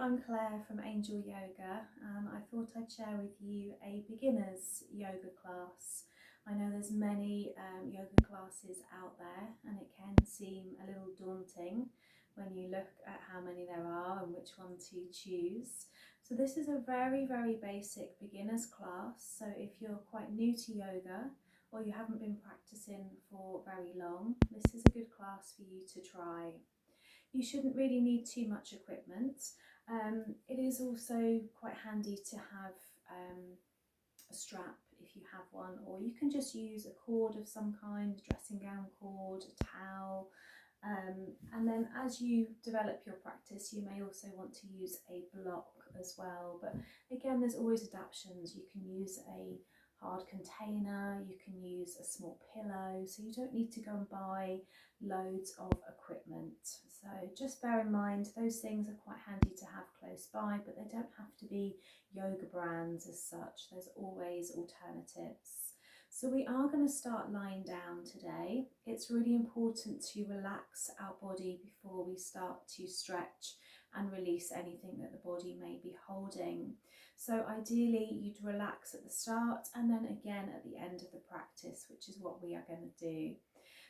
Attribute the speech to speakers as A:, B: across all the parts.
A: I'm Claire from Angel Yoga, and I thought I'd share with you a beginner's yoga class. I know there's many yoga classes out there, and it can seem a little daunting when you look at how many there are and which one to choose. So this is a very basic beginner's class. So if you're quite new to yoga or you haven't been practicing for very long, this is a good class for you to try. You shouldn't really need too much equipment. It is also quite handy to have a strap if you have one, or you can just use a cord of some kind, a dressing gown cord, a towel. And then as you develop your practice, you may also want to use a block as well. But again, there's always adaptations. You can use a hard container, you can use a small pillow, so you don't need to go and buy loads of equipment. So just bear in mind those things are quite handy to have close by, but they don't have to be yoga brands as such. There's always alternatives. So we are going to start lying down today. It's really important to relax our body before we start to stretch and release anything that the body may be holding. So ideally you'd relax at the start and then again at the end of the practice, which is what we are going to do.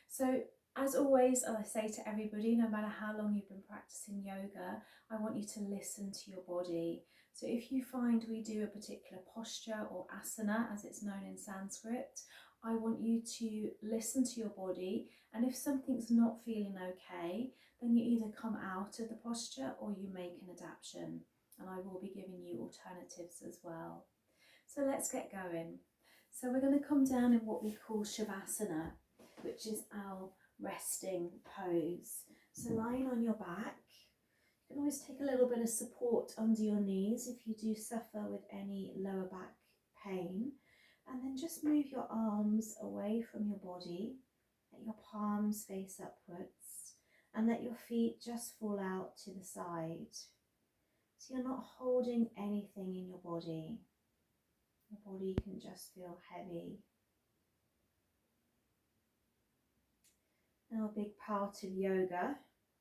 A: So as always, I say to everybody, no matter how long you've been practicing yoga, I want you to listen to your body. So if you find we do a particular posture or asana, as it's known in Sanskrit, I want you to listen to your body, and if something's not feeling okay, then you either come out of the posture or you make an adaptation, and I will be giving you alternatives as well. So let's get going. So we're going to come down in what we call Shavasana, which is our resting pose. So lying on your back, you can always take a little bit of support under your knees if you do suffer with any lower back pain, and then just move your arms away from your body, let your palms face upwards, and let your feet just fall out to the side. So you're not holding anything in your body. Your body can just feel heavy. Now, a big part of yoga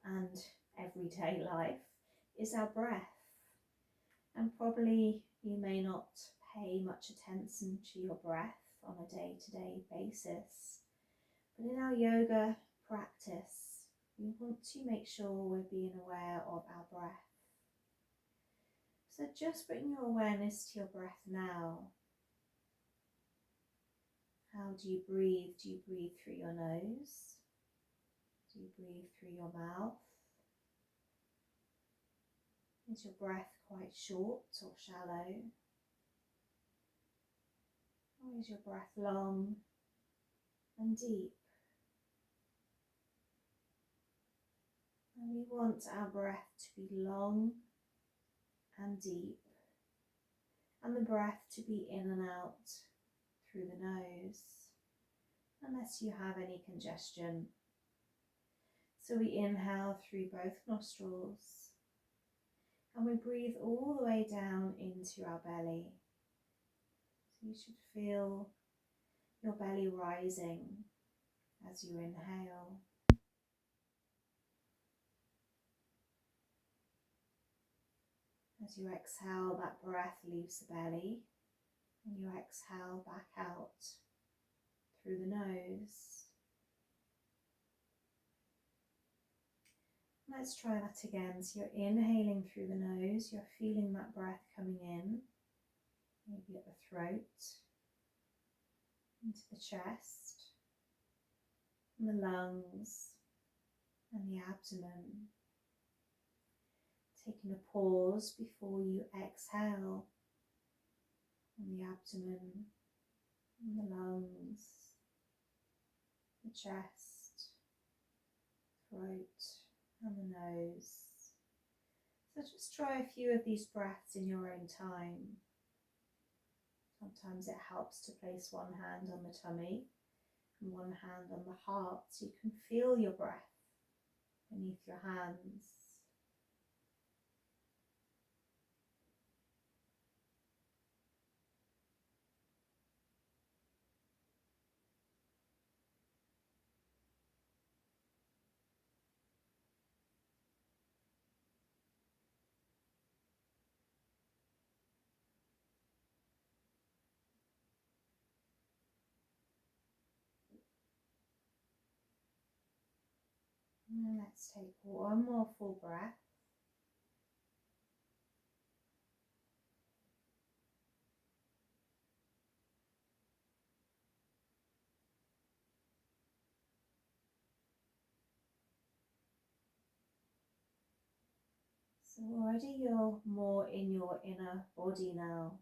A: and everyday life is our breath. And probably you may not pay much attention to your breath on a day-to-day basis. But in our yoga practice, we want to make sure we're being aware of our breath. So just bring your awareness to your breath now. How do you breathe? Do you breathe through your nose? Do you breathe through your mouth? Is your breath quite short or shallow? Or is your breath long and deep? And we want our breath to be long and deep, and the breath to be in and out through the nose, unless you have any congestion. So we inhale through both nostrils, and we breathe all the way down into our belly. So you should feel your belly rising as you inhale. As you exhale, that breath leaves the belly, and you exhale back out through the nose. Let's try that again. So you're inhaling through the nose, you're feeling that breath coming in, maybe at the throat, into the chest, and the lungs, and the abdomen. Taking a pause before you exhale on the abdomen, and the lungs, the chest, throat, and the nose. So just try a few of these breaths in your own time. Sometimes it helps to place one hand on the tummy and one hand on the heart so you can feel your breath beneath your hands. And let's take one more full breath. So already you're more in your inner body now.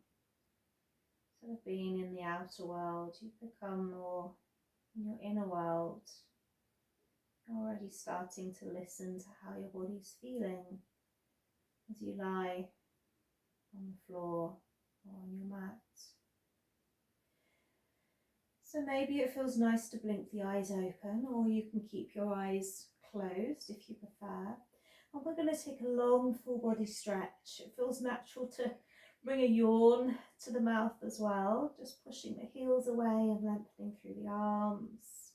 A: Instead of being in the outer world, you've become more in your inner world. You're already starting to listen to how your body's feeling as you lie on the floor or on your mat. So maybe it feels nice to blink the eyes open, or you can keep your eyes closed if you prefer. And we're going to take a long full body stretch. It feels natural to bring a yawn to the mouth as well, just pushing the heels away and lengthening through the arms.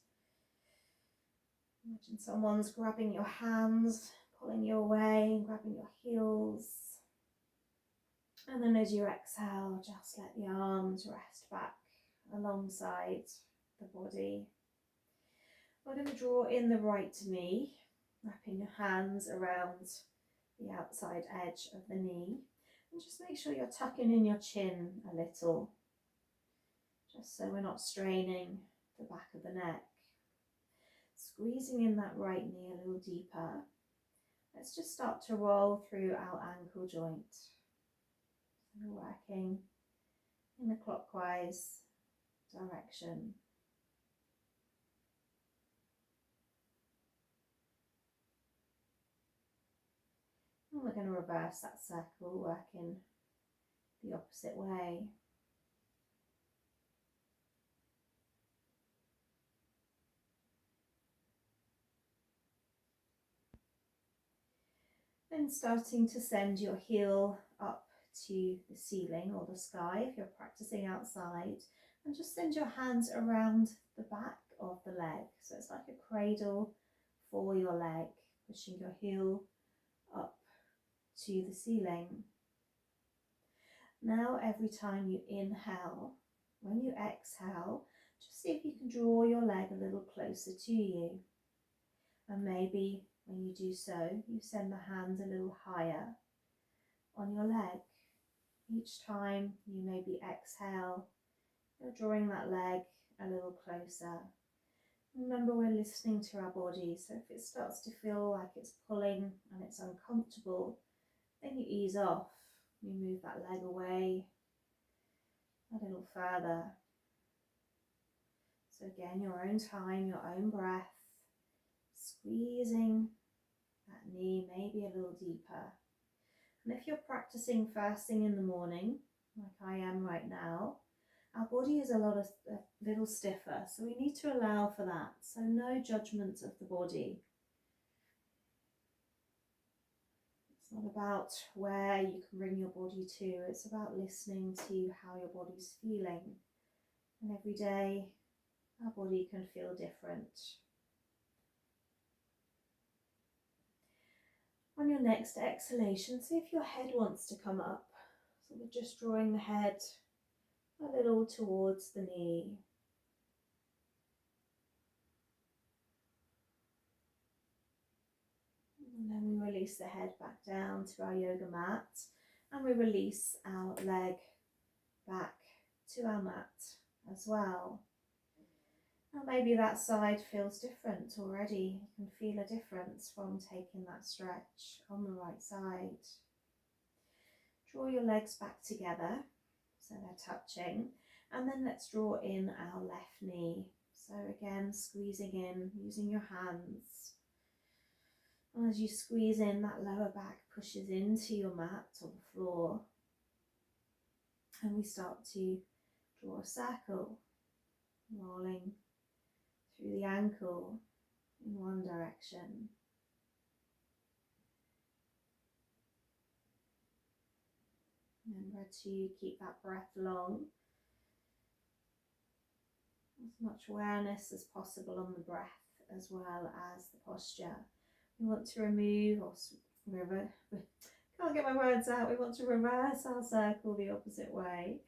A: Imagine someone's grabbing your hands, pulling you away and grabbing your heels. And then as you exhale, just let the arms rest back alongside the body. We're going to draw in the right knee, wrapping your hands around the outside edge of the knee. And just make sure you're tucking in your chin a little, just so we're not straining the back of the neck. Squeezing in that right knee a little deeper. Let's just start to roll through our ankle joint. So we're working in the clockwise direction. And we're going to reverse that circle, working the opposite way. Then starting to send your heel up to the ceiling or the sky if you're practicing outside, and just send your hands around the back of the leg. So it's like a cradle for your leg, pushing your heel up to the ceiling. Now every time you inhale, when you exhale, just see if you can draw your leg a little closer to you. And maybe when you do so, you send the hands a little higher on your leg. Each time you maybe exhale, you're drawing that leg a little closer. Remember, we're listening to our body, so if it starts to feel like it's pulling and it's uncomfortable, then you ease off. You move that leg away a little further. So again, your own time, your own breath, squeezing that knee maybe a little deeper. And if you're practicing first thing in the morning, like I am right now, our body is a little stiffer, so we need to allow for that. So no judgment of the body. It's not about where you can bring your body to, it's about listening to how your body's feeling. And every day, our body can feel different. On your next exhalation, see if your head wants to come up. So we're just drawing the head a little towards the knee. And then we release the head back down to our yoga mat, and we release our leg back to our mat as well. Now maybe that side feels different already. You can feel a difference from taking that stretch on the right side. Draw your legs back together so they're touching, and then let's draw in our left knee. So again, squeezing in, using your hands. And as you squeeze in, that lower back pushes into your mat or the floor. And we start to draw a circle, rolling through the ankle in one direction. Remember to keep that breath long. As much awareness as possible on the breath as well as the posture. We want to remove can't get my words out. We want to reverse our circle the opposite way,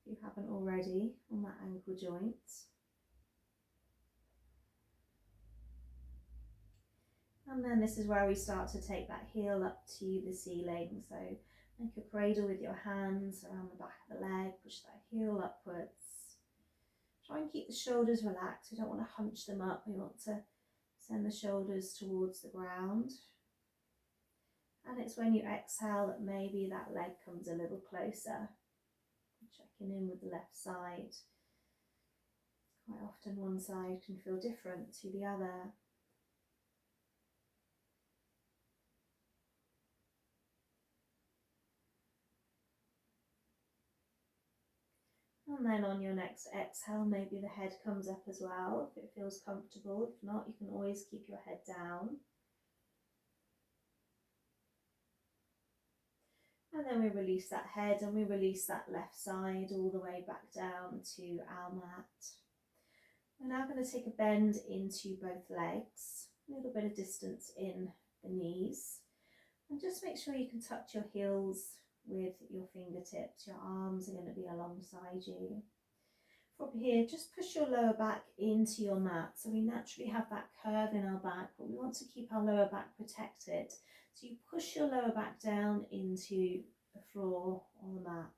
A: if you haven't already, on that ankle joint. And then this is where we start to take that heel up to the ceiling. So make a cradle with your hands around the back of the leg, push that heel upwards. Try and keep the shoulders relaxed. We don't want to hunch them up. We want to send the shoulders towards the ground. And it's when you exhale that maybe that leg comes a little closer. Checking in with the left side. Quite often one side can feel different to the other. And then on your next exhale, maybe the head comes up as well, if it feels comfortable. If not, you can always keep your head down. And then we release that head and we release that left side all the way back down to our mat. We're now going to take a bend into both legs, a little bit of distance in the knees. And just make sure you can touch your heels with your fingertips. Your arms are going to be alongside you. From here, just push your lower back into your mat. So we naturally have that curve in our back, but we want to keep our lower back protected. So you push your lower back down into the floor or the mat.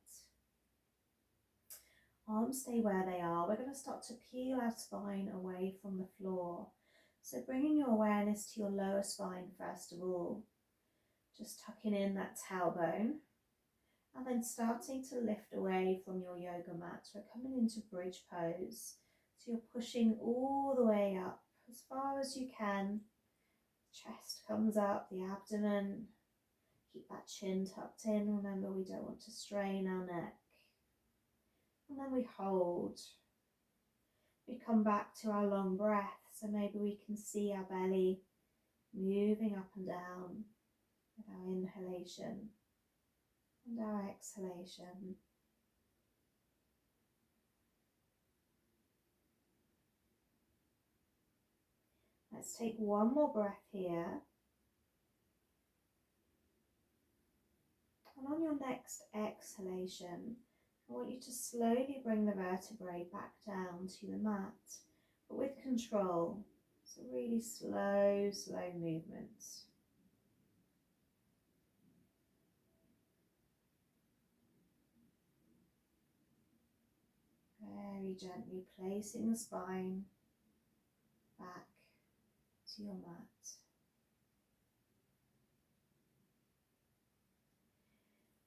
A: Arms stay where they are. We're going to start to peel our spine away from the floor. So bringing your awareness to your lower spine first of all. Just tucking in that tailbone. And then starting to lift away from your yoga mat. We're coming into bridge pose. So you're pushing all the way up as far as you can. Chest comes up, the abdomen. Keep that chin tucked in. Remember, we don't want to strain our neck. And then we hold. We come back to our long breath. So maybe we can see our belly moving up and down with our inhalation. And our exhalation. Let's take one more breath here. And on your next exhalation, I want you to slowly bring the vertebrae back down to the mat, but with control. So really slow movements. Very gently placing the spine back to your mat.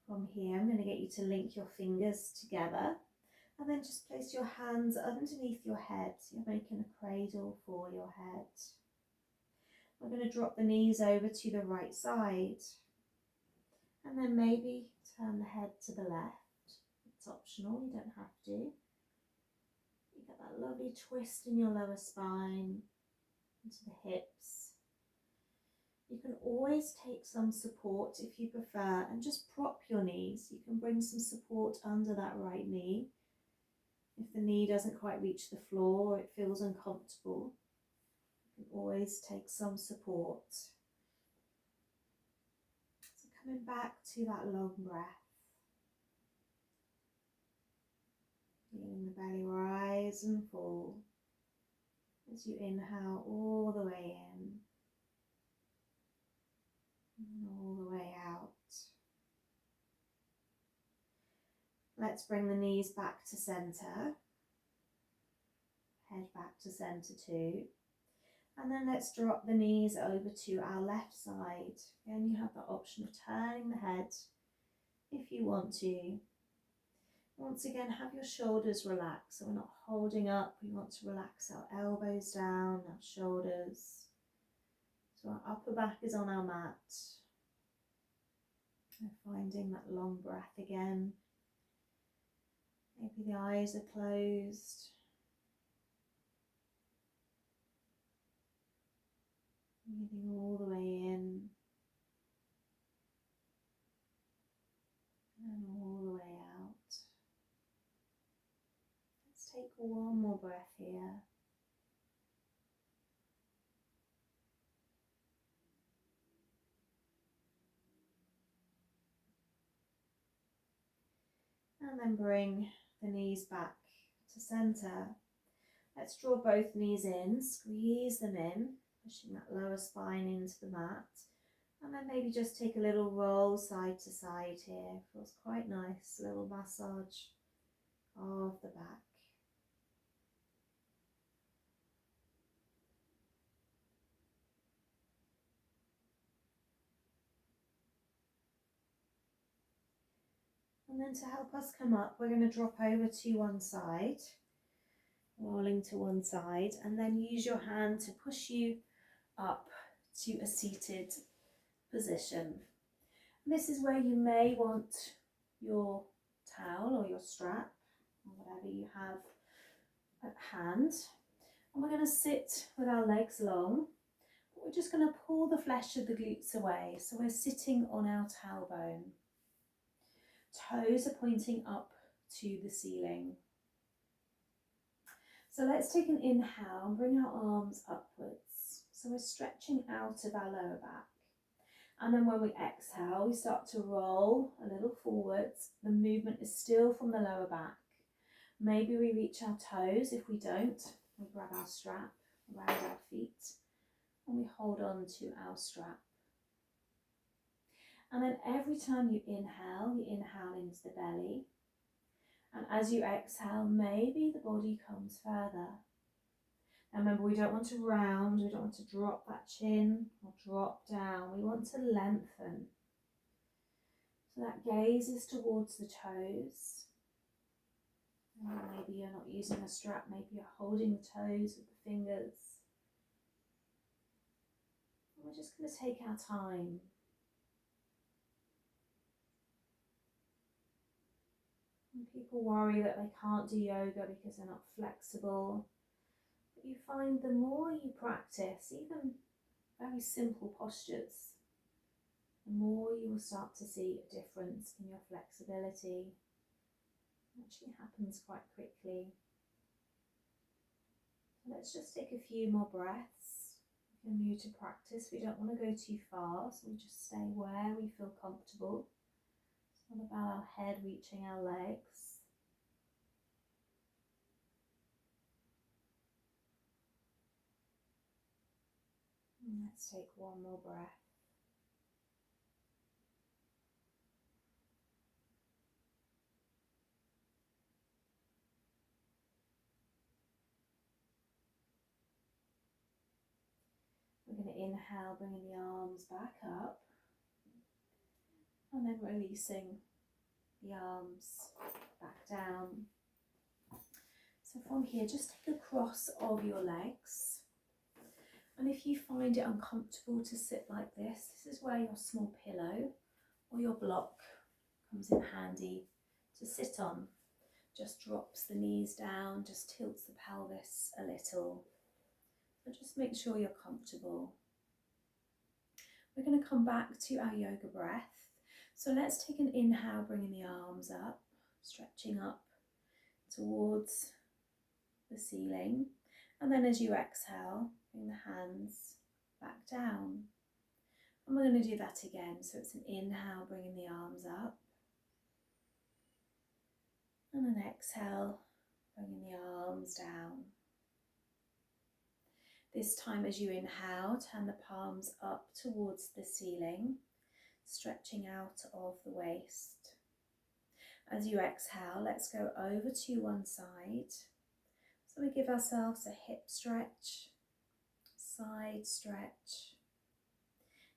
A: From here, I'm going to get you to link your fingers together and then just place your hands underneath your head. So you're making a cradle for your head. We're going to drop the knees over to the right side and then maybe turn the head to the left. It's optional, you don't have to. You get that lovely twist in your lower spine, into the hips. You can always take some support if you prefer and just prop your knees. You can bring some support under that right knee. If the knee doesn't quite reach the floor or it feels uncomfortable, you can always take some support. So coming back to that long breath. Feeling the belly rise and fall as you inhale all the way in and all the way out. Let's bring the knees back to center, head back to center too. And then let's drop the knees over to our left side. Again, you have the option of turning the head if you want to. Once again, have your shoulders relaxed, so we're not holding up. We want to relax our elbows down, our shoulders. So our upper back is on our mat. We're finding that long breath again. Maybe the eyes are closed. Breathing all the way in and all the way out. Let's take one more breath here. And then bring the knees back to center. Let's draw both knees in, squeeze them in, pushing that lower spine into the mat. And then maybe just take a little roll side to side here. Feels quite nice, little massage of the back. And then to help us come up, we're going to drop over to one side, rolling to one side, and then use your hand to push you up to a seated position. And this is where you may want your towel or your strap, or whatever you have at hand. And we're going to sit with our legs long. We're just going to pull the flesh of the glutes away. So we're sitting on our tailbone. Toes are pointing up to the ceiling. So let's take an inhale and bring our arms upwards. So we're stretching out of our lower back. And then when we exhale, we start to roll a little forwards. The movement is still from the lower back. Maybe we reach our toes. If we don't, we grab our strap around our feet and we hold on to our strap. And then every time you inhale into the belly. And as you exhale, maybe the body comes further. Now remember, we don't want to round, we don't want to drop that chin or drop down. We want to lengthen. So that gaze is towards the toes. And maybe you're not using a strap, maybe you're holding the toes with the fingers. And we're just going to take our time. And people worry that they can't do yoga because they're not flexible. But you find the more you practice, even very simple postures, the more you will start to see a difference in your flexibility. It actually happens quite quickly. So let's just take a few more breaths. If you're new to practice, we don't want to go too far, so we just stay where we feel comfortable. It's not about our head reaching our legs. And let's take one more breath. We're going to inhale, bringing the arms back up, and then releasing the arms back down. So from here, just take a cross of your legs. And if you find it uncomfortable to sit like this is where your small pillow or your block comes in handy to sit on. Just drops the knees down, just tilts the pelvis a little. But just make sure you're comfortable. We're going to come back to our yoga breath. So let's take an inhale, bringing the arms up, stretching up towards the ceiling. And then as you exhale, bring the hands back down. And we're going to do that again. So it's an inhale, bringing the arms up. And an exhale, bringing the arms down. This time as you inhale, turn the palms up towards the ceiling, stretching out of the waist. As you exhale, let's go over to one side. So we give ourselves a hip stretch, side stretch.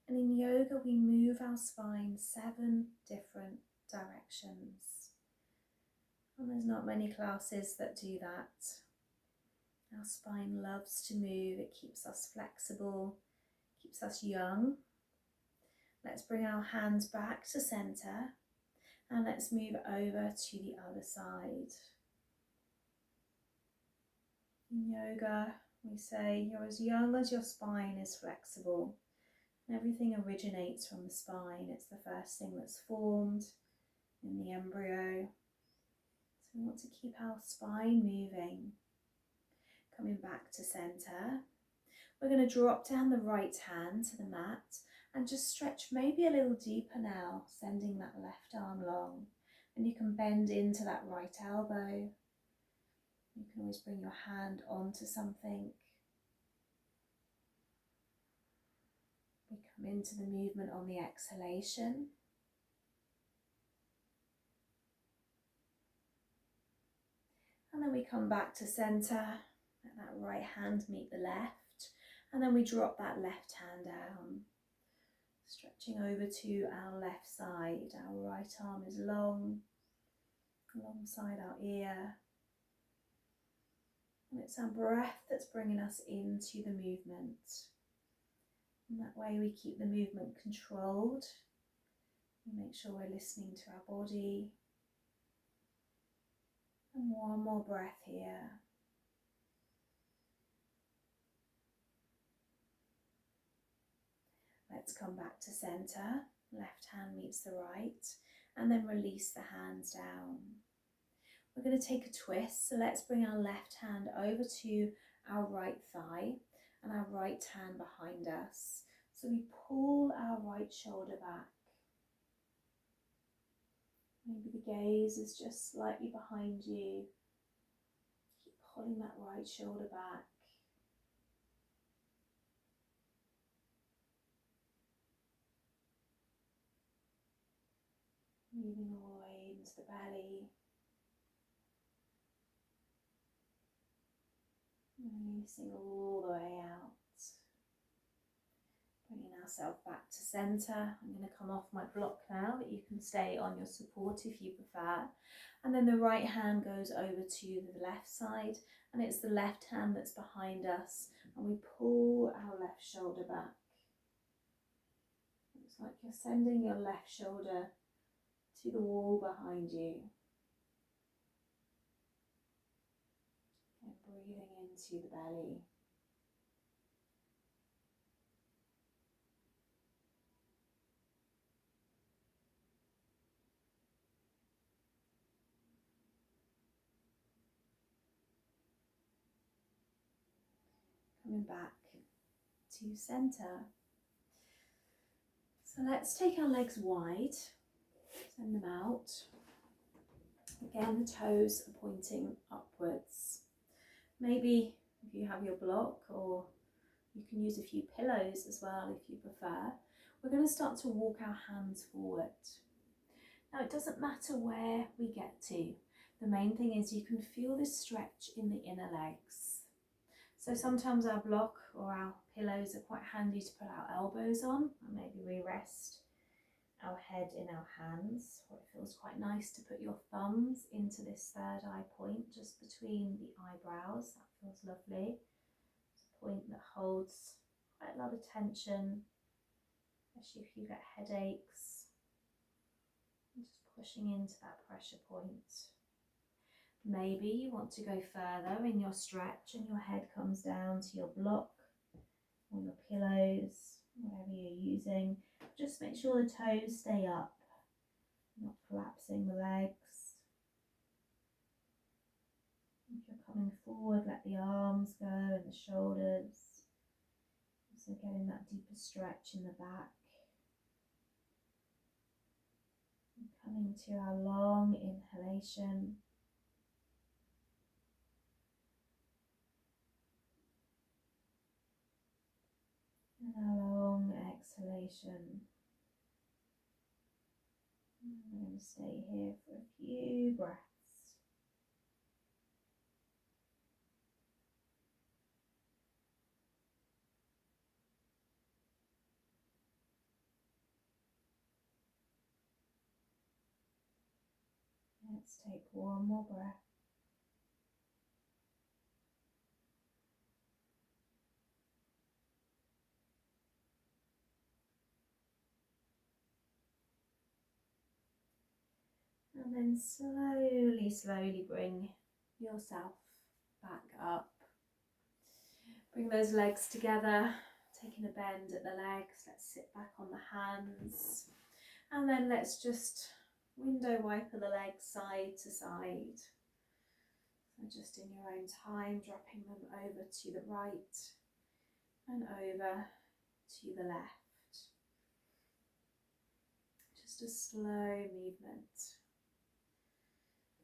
A: And in yoga, we move our spine 7 different directions. And there's not many classes that do that. Our spine loves to move. It keeps us flexible, keeps us young. Let's bring our hands back to center and let's move over to the other side. In yoga, we say you're as young as your spine is flexible. Everything originates from the spine. It's the first thing that's formed in the embryo. So we want to keep our spine moving. Coming back to center. We're going to drop down the right hand to the mat and just stretch maybe a little deeper now, sending that left arm long. And you can bend into that right elbow. You can always bring your hand onto something. We come into the movement on the exhalation. And then we come back to center. Let that right hand meet the left. And then we drop that left hand down. Stretching over to our left side. Our right arm is long, alongside our ear. And it's our breath that's bringing us into the movement. And that way we keep the movement controlled. We make sure we're listening to our body. And one more breath here. Let's come back to center. Left hand meets the right. And then release the hands down. We're going to take a twist. So let's bring our left hand over to our right thigh and our right hand behind us. So we pull our right shoulder back. Maybe the gaze is just slightly behind you. Keep pulling that right shoulder back. Moving all the way into the belly. Releasing all the way out. Bringing ourselves back to center. I'm going to come off my block now, but you can stay on your support if you prefer. And then the right hand goes over to the left side, and it's the left hand that's behind us, and we pull our left shoulder back. It's like you're sending your left shoulder to the wall behind you. And breathing into the belly. Coming back to center. So let's take our legs wide, send them out. Again, the toes are pointing upwards. Maybe if you have your block, or you can use a few pillows as well if you prefer. We're going to start to walk our hands forward. Now it doesn't matter where we get to. The main thing is you can feel this stretch in the inner legs. So sometimes our block or our pillows are quite handy to put our elbows on, and maybe we rest our head in our hands, or it feels quite nice to put your thumbs into this third eye point just between the eyebrows. That feels lovely. It's a point that holds quite a lot of tension, especially if you get headaches. And just pushing into that pressure point. Maybe you want to go further in your stretch and your head comes down to your block or your pillows, whatever you're using. Just make sure the toes stay up, not collapsing the legs. If you're coming forward, let the arms go and the shoulders. Also getting that deeper stretch in the back. And coming to our long inhalation. And a long exhalation. And we're going to stay here for a few breaths. Let's take one more breath. And then slowly bring yourself back up. Bring those legs together, taking a bend at the legs. Let's sit back on the hands. And then let's just window wiper the legs side to side. So just in your own time, dropping them over to the right and over to the left. Just a slow movement.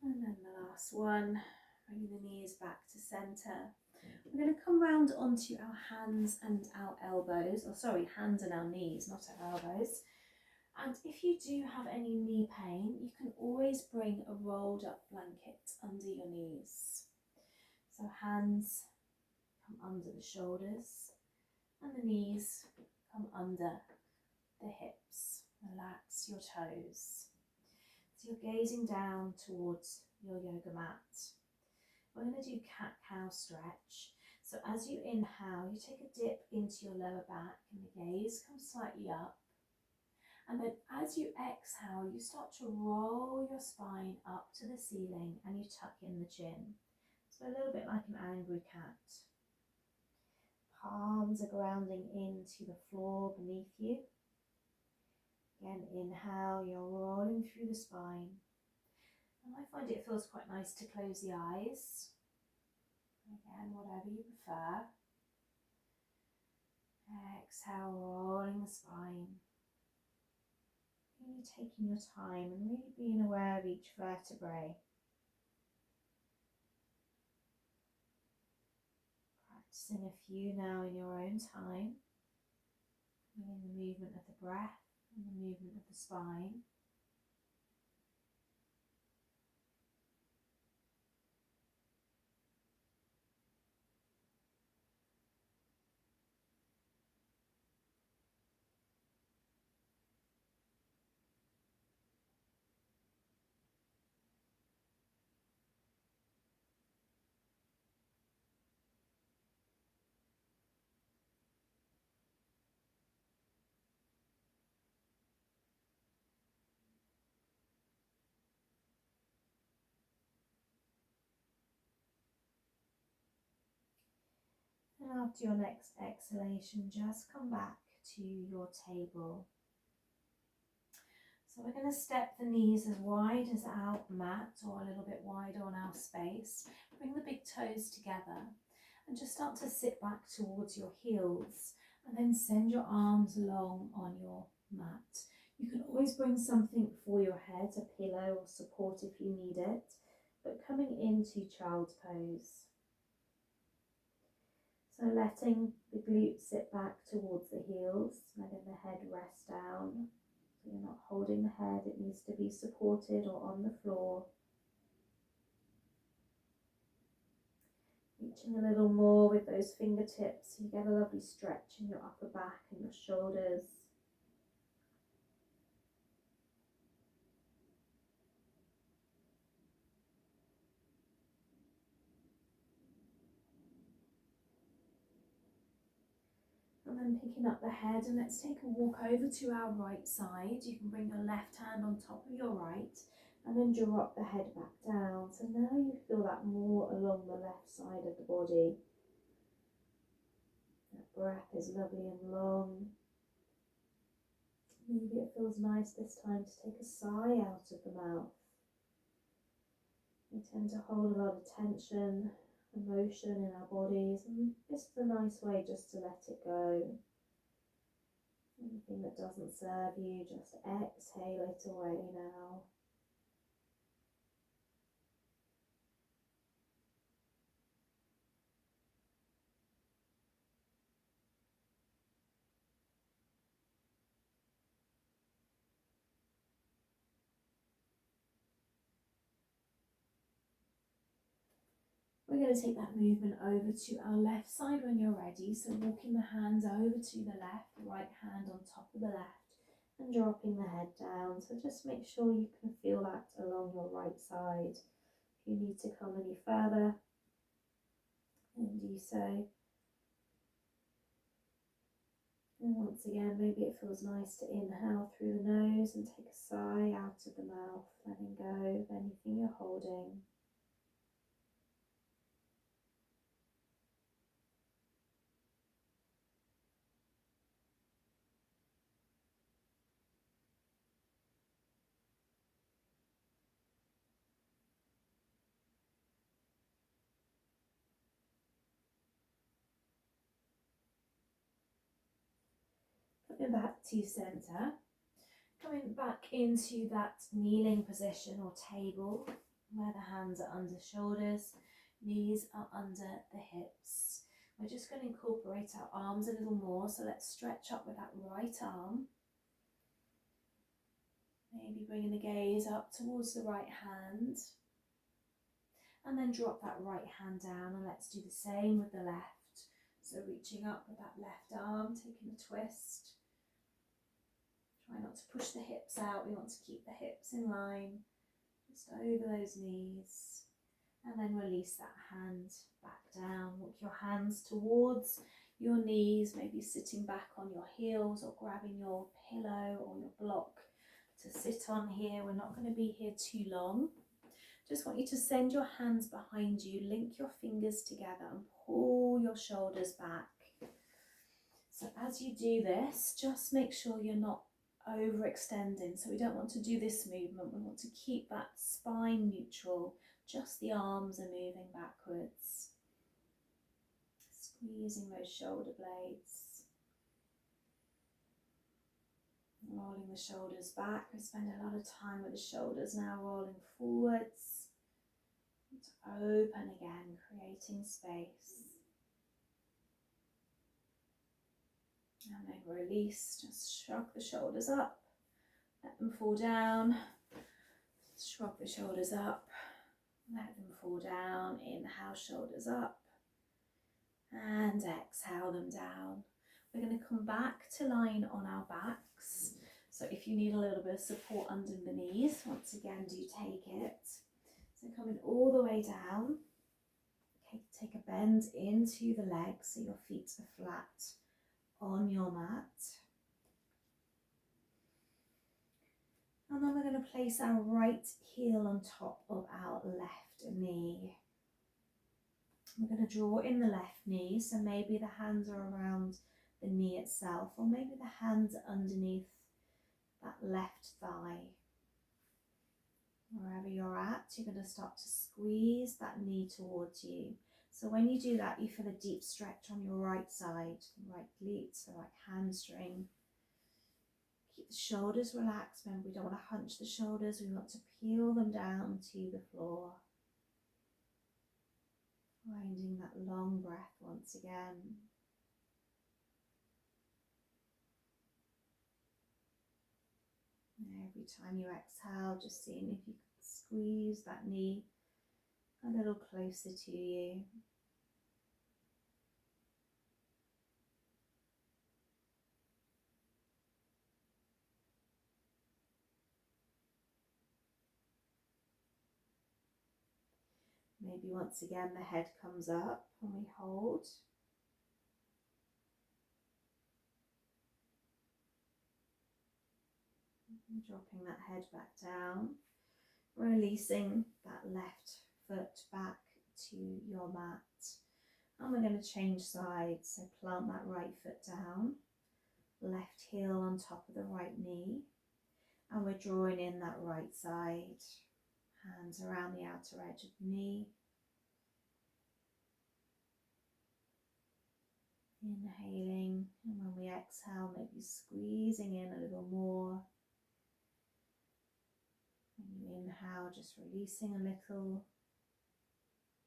A: And then the last one, bringing the knees back to center. We're going to come round onto our hands and our elbows, or sorry, hands and our knees, not our elbows. And if you do have any knee pain, you can always bring a rolled up blanket under your knees. So hands come under the shoulders and the knees come under the hips. Relax your toes. So you're gazing down towards your yoga mat. We're going to do cat-cow stretch. So as you inhale, you take a dip into your lower back and the gaze comes slightly up. And then as you exhale, you start to roll your spine up to the ceiling and you tuck in the chin. So a little bit like an angry cat. Palms are grounding into the floor beneath you. Again, inhale, you're rolling through the spine. And I find it feels quite nice to close the eyes. Again, whatever you prefer. Exhale, rolling the spine. Really taking your time and really being aware of each vertebrae. Practicing a few now in your own time. Feeling the movement of the breath and the movement of the spine. And after your next exhalation, just come back to your table. So we're going to step the knees as wide as our mat or a little bit wider on our space. Bring the big toes together and just start to sit back towards your heels and then send your arms along on your mat. You can always bring something for your head, a pillow or support if you need it, but coming into child's pose. So letting the glutes sit back towards the heels, letting the head rest down. So you're not holding the head, it needs to be supported or on the floor. Reaching a little more with those fingertips, you get a lovely stretch in your upper back and your shoulders. And then picking up the head, and let's take a walk over to our right side. You can bring your left hand on top of your right and then drop the head back down. So now you feel that more along the left side of the body. That breath is lovely and long. Maybe it feels nice this time to take a sigh out of the mouth. We tend to hold a lot of tension, emotion in our bodies, and this is a nice way just to let it go. Anything that doesn't serve you, just exhale it away now. We're going to take that movement over to our left side when you're ready. So walking the hands over to the left, right hand on top of the left and dropping the head down. So just make sure you can feel that along your right side. If you need to come any further, then do so. And once again, maybe it feels nice to inhale through the nose and take a sigh out of the mouth, letting go of anything you're holding. Coming back to centre, coming back into that kneeling position or table where the hands are under shoulders. Knees are under the hips. We're just going to incorporate our arms a little more. So let's stretch up with that right arm. Maybe bringing the gaze up towards the right hand. And then drop that right hand down, and let's do the same with the left. So reaching up with that left arm, taking a twist. Try not to push the hips out. We want to keep the hips in line, just over those knees. And then release that hand back down. Walk your hands towards your knees, maybe sitting back on your heels or grabbing your pillow or your block to sit on here. We're not going to be here too long. Just want you to send your hands behind you, link your fingers together and pull your shoulders back. So as you do this, just make sure you're not overextending. So we don't want to do this movement. We want to keep that spine neutral. Just the arms are moving backwards. Squeezing those shoulder blades. Rolling the shoulders back. We spend a lot of time with the shoulders now rolling forwards. Open again, creating space. And then release, just shrug the shoulders up, let them fall down. Shrug the shoulders up, let them fall down. Inhale, shoulders up, and exhale them down. We're going to come back to lying on our backs. So if you need a little bit of support under the knees, once again, do take it. So coming all the way down. Okay, take a bend into the legs so your feet are flat on your mat. And then we're going to place our right heel on top of our left knee. We're going to draw in the left knee, so maybe the hands are around the knee itself, or maybe the hands are underneath that left thigh. Wherever you're at, you're going to start to squeeze that knee towards you. So when you do that, you feel a deep stretch on your right side, the right glutes, the right hamstring. Keep the shoulders relaxed. Remember, we don't want to hunch the shoulders. We want to peel them down to the floor. Finding that long breath once again. And every time you exhale, just seeing if you can squeeze that knee a little closer to you. Maybe once again the head comes up and we hold. And dropping that head back down, releasing that left foot back to your mat. And we're going to change sides, so plant that right foot down, left heel on top of the right knee, and we're drawing in that right side, hands around the outer edge of the knee. Inhaling, and when we exhale, maybe squeezing in a little more. When you inhale, just releasing a little.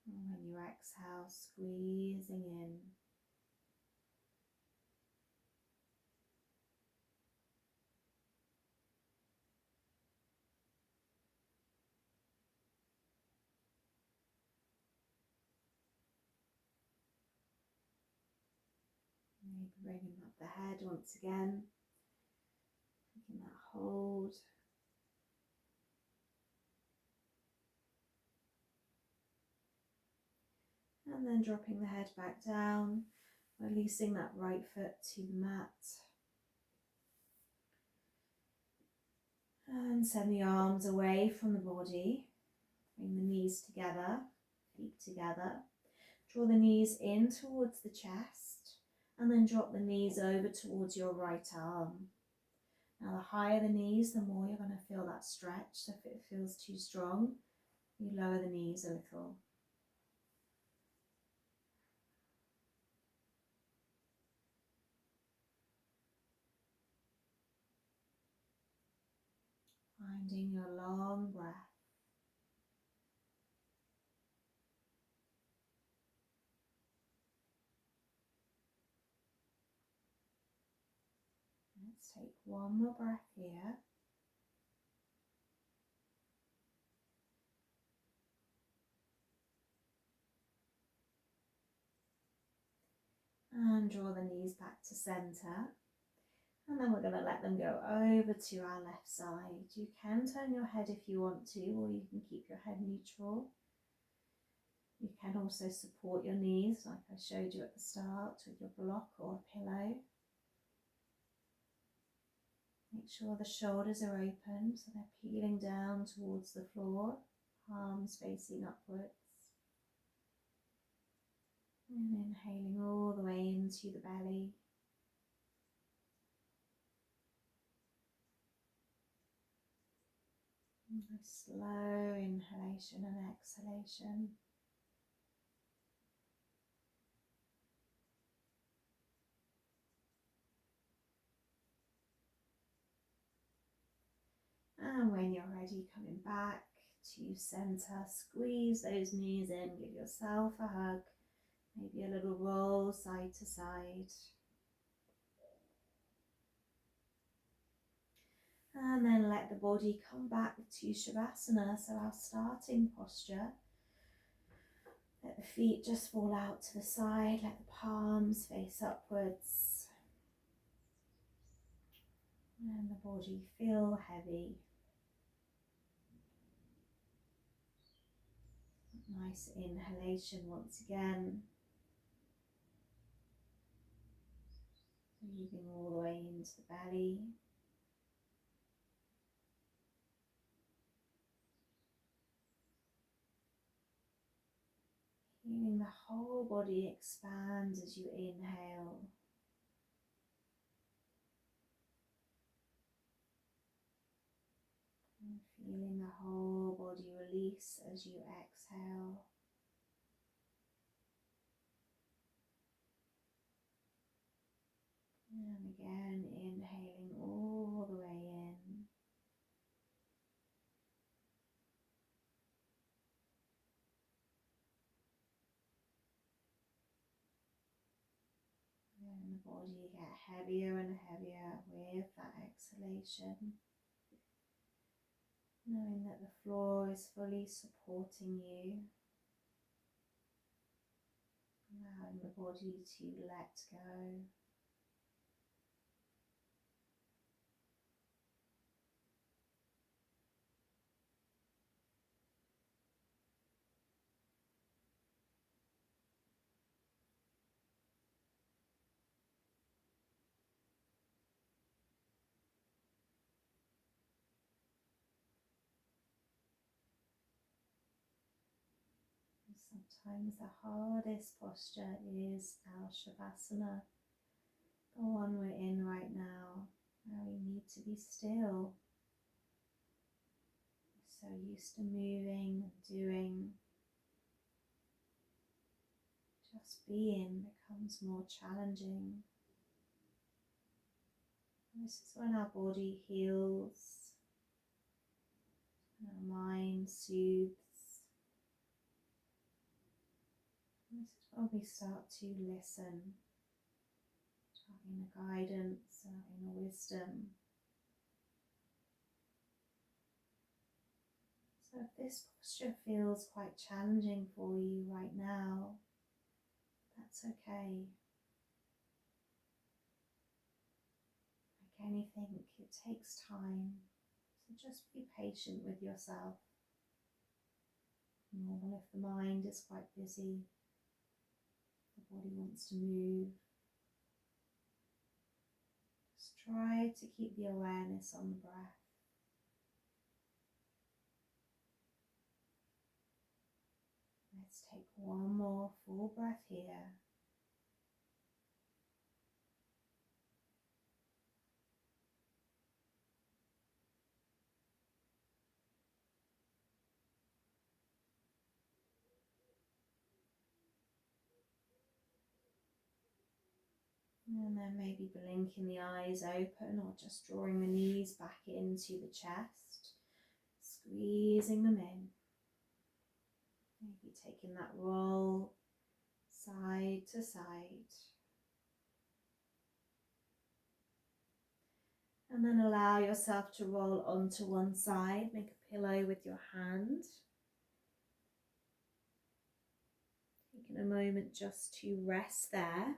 A: And when you exhale, squeezing in. Maybe bringing up the head once again. Taking that hold. And then dropping the head back down, releasing that right foot to the mat. And send the arms away from the body. Bring the knees together, feet together. Draw the knees in towards the chest, and then drop the knees over towards your right arm. Now the higher the knees, the more you're going to feel that stretch. So if it feels too strong, you lower the knees a little. Finding your long breath. Let's take one more breath here. And draw the knees back to center. And then we're going to let them go over to our left side. You can turn your head if you want to, or you can keep your head neutral. You can also support your knees like I showed you at the start with your block or a pillow. Make sure the shoulders are open so they're peeling down towards the floor, palms facing upwards. And inhaling all the way into the belly. And a slow inhalation and exhalation. And when you're ready, coming back to center, squeeze those knees in, give yourself a hug, maybe a little roll side to side. And then let the body come back to Shavasana, so our starting posture. Let the feet just fall out to the side, let the palms face upwards. And the body feel heavy. Nice inhalation once again. Breathing all the way into the belly. Feeling the whole body expand as you inhale. And feeling the whole body release as you exhale. And again, inhaling all the way in. And the body get heavier and heavier with that exhalation. Knowing that the floor is fully supporting you. Allowing the body to let go. Sometimes the hardest posture is our Shavasana, the one we're in right now, where we need to be still. We're so used to moving and doing. Just being becomes more challenging. And this is when our body heals, and our mind soothes. And this is when we start to listen to our inner guidance, our inner wisdom. So if this posture feels quite challenging for you right now, that's okay. Like anything, it takes time, so just be patient with yourself. Normal if the mind is quite busy, the body wants to move. Just try to keep the awareness on the breath. Let's take one more full breath here. And then maybe blinking the eyes open or just drawing the knees back into the chest, squeezing them in. Maybe taking that roll side to side. And then allow yourself to roll onto one side. Make a pillow with your hand. Taking a moment just to rest there.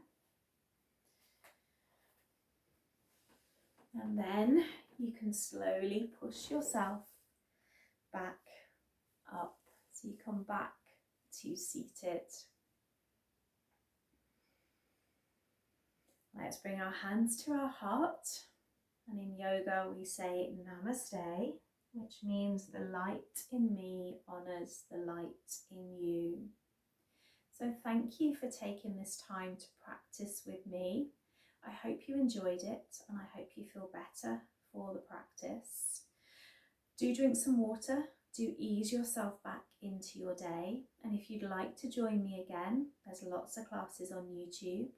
A: And then you can slowly push yourself back up. So you come back to seated. Let's bring our hands to our heart. And in yoga we say Namaste, which means the light in me honours the light in you. So thank you for taking this time to practice with me. I hope you enjoyed it and I hope you feel better for the practice. Do drink some water, do ease yourself back into your day. And if you'd like to join me again, there's lots of classes on YouTube.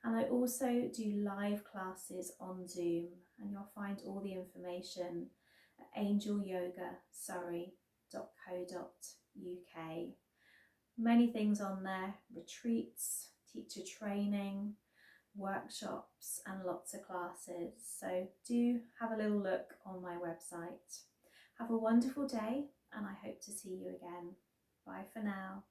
A: And I also do live classes on Zoom, and you'll find all the information at angelyogasurrey.co.uk. Many things on there, retreats, teacher training, workshops and lots of classes. So do have a little look on my website. Have a wonderful day and I hope to see you again. Bye for now.